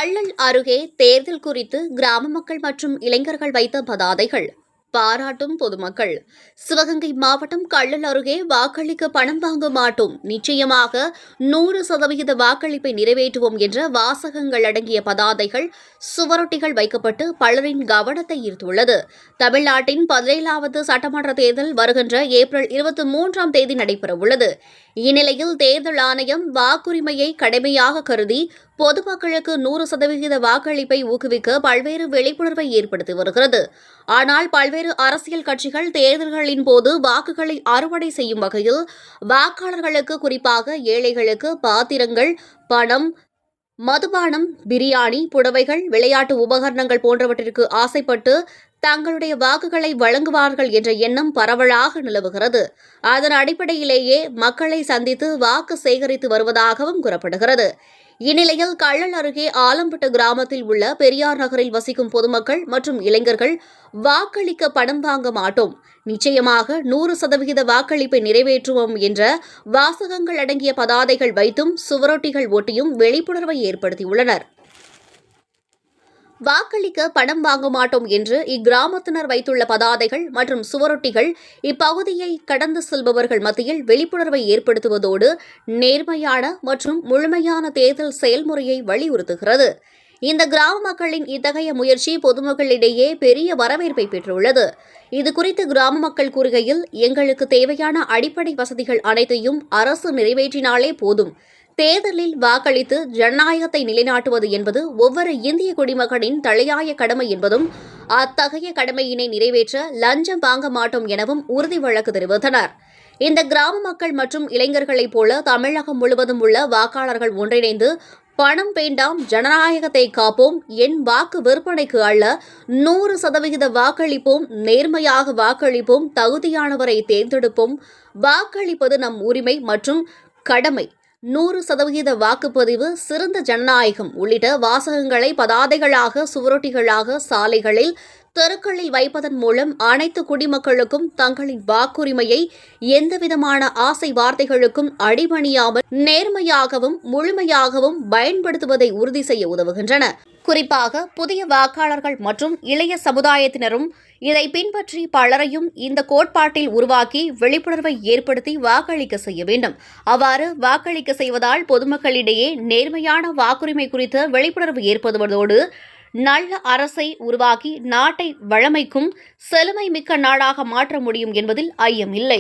கள்ளல் அருகே தேர்தல் குறித்து கிராம மக்கள் மற்றும் இளைஞர்கள் வைத்த பதாதைகள் பாராட்டும் பொதுமக்கள். சிவகங்கை மாவட்டம் கள்ளல் அருகே வாக்களிக்க பணம் வாங்க மாட்டோம், நிச்சயமாக 100% வாக்களிப்பை நிறைவேற்றுவோம் என்ற வாசகங்கள் அடங்கிய பதாதைகள், சுவரொட்டிகள் வைக்கப்பட்டு பலரின் கவனத்தை ஈர்த்துள்ளது. தமிழ்நாட்டின் 17வது சட்டமன்ற தேர்தல் வருகின்ற ஏப்ரல் 23ஆம் தேதி நடைபெறவுள்ளது. இந்நிலையில் தேர்தல் ஆணையம் வாக்குரிமையை கடமையாக கருதி பொதுமக்களுக்கு 100% வாக்களிப்பை ஊக்குவிக்க பல்வேறு விழிப்புணர்வை ஏற்படுத்தி வருகிறது. ஆனால் பல்வேறு அரசியல் கட்சிகள் தேர்தல்களின் போது வாக்குகளை அறுவடை செய்யும் வகையில் வாக்காளர்களுக்கு, குறிப்பாக ஏழைகளுக்கு பாத்திரங்கள், பணம், மதுபானம், பிரியாணி, புடவைகள், விளையாட்டு உபகரணங்கள் போன்றவற்றிற்கு ஆசைப்பட்டு தங்களுடைய வாக்குகளை வழங்குவார்கள் என்ற எண்ணம் பரவலாக நிலவுகிறது. அதன் அடிப்படையிலேயே மக்களை சந்தித்து வாக்கு சேகரித்து வருவதாகவும் கூறப்படுகிறது. இந்நிலையில் கள்ளல் அருகே ஆலம்பட்டு கிராமத்தில் உள்ள பெரியார் நகரில் வசிக்கும் பொதுமக்கள் மற்றும் இளைஞர்கள் வாக்களிக்க பணம் வாங்க மாட்டோம், நிச்சயமாக 100% வாக்களிப்பை நிறைவேற்றுவோம் என்ற வாசகங்கள் அடங்கிய பதாதைகள் வைத்தும் சுவரொட்டிகள் ஒட்டியும் விழிப்புணர்வை ஏற்படுத்தியுள்ளனர். வாக்களிக்க பணம் வாங்க மாட்டோம் என்று இக்கிராமத்தினர் வைத்துள்ள பதாதைகள் மற்றும் சுவரொட்டிகள் இப்பகுதியை கடந்து செல்பவர்கள் மத்தியில் விழிப்புணர்வை ஏற்படுத்துவதோடு நேர்மையான மற்றும் முழுமையான தேர்தல் செயல்முறையை வலியுறுத்துகிறது. இந்த கிராம மக்களின் இத்தகைய முயற்சி பொதுமக்களிடையே பெரிய வரவேற்பை பெற்றுள்ளது. இதுகுறித்து கிராம மக்கள் கூறுகையில், எங்களுக்கு தேவையான அடிப்படை வசதிகள் அனைத்தையும் அரசு நிறைவேற்றினாலே போதும். தேர்தலில் வாக்களித்து ஜனநாயகத்தை நிலைநாட்டுவது என்பது ஒவ்வொரு இந்திய குடிமகனின் தலையாய கடமை என்பதும், அத்தகைய கடமையினை நிறைவேற்ற லஞ்சம் வாங்க மாட்டோம் எனவும் உறுதி வழக்கு தெரிவித்தனர். இந்த கிராம மக்கள் மற்றும் இளைஞர்களைப் போல தமிழகம் முழுவதும் உள்ள வாக்காளர்கள் ஒன்றிணைந்து பணம் வேண்டாம், ஜனநாயகத்தை காப்போம், என் வாக்கு விற்பனைக்கு அல்ல, 100% வாக்களிப்போம், நேர்மையாக வாக்களிப்போம், தகுதியானவரை தேர்ந்தெடுப்போம், வாக்களிப்பது நம் உரிமை மற்றும் கடமை, 100% வாக்குப்பதிவு சிறந்த ஜனநாயகம் உள்ளிட்ட வாசகங்களை பதாதைகளாக, சுவரொட்டிகளாக சாலைகளில், தெருக்களில் வைப்பதன் மூலம் அனைத்து குடிமக்களுக்கும் தங்களின் வாக்குரிமையை எந்தவிதமான ஆசை வார்த்தைகளுக்கும் அடிபணியாமல் நேர்மையாகவும் முழுமையாகவும் பயன்படுத்துவதை உறுதி செய்ய உதவுகின்றன. குறிப்பாக புதிய வாக்காளர்கள் மற்றும் இளைய சமுதாயத்தினரும் இதை பின்பற்றி பலரையும் இந்த கோட்பாட்டில் உருவாக்கி விழிப்புணர்வை ஏற்படுத்தி வாக்களிக்க செய்ய வேண்டும். அவ்வாறு வாக்களிக்க செய்வதால் பொதுமக்களிடையே நேர்மையான வாக்குரிமை குறித்த விழிப்புணர்வு ஏற்படுவதோடு நல்ல அரசை உருவாக்கி நாட்டை வளமைக்கும் செழுமை மிக்க நாடாக மாற்ற முடியும் என்பதில் ஐயமில்லை.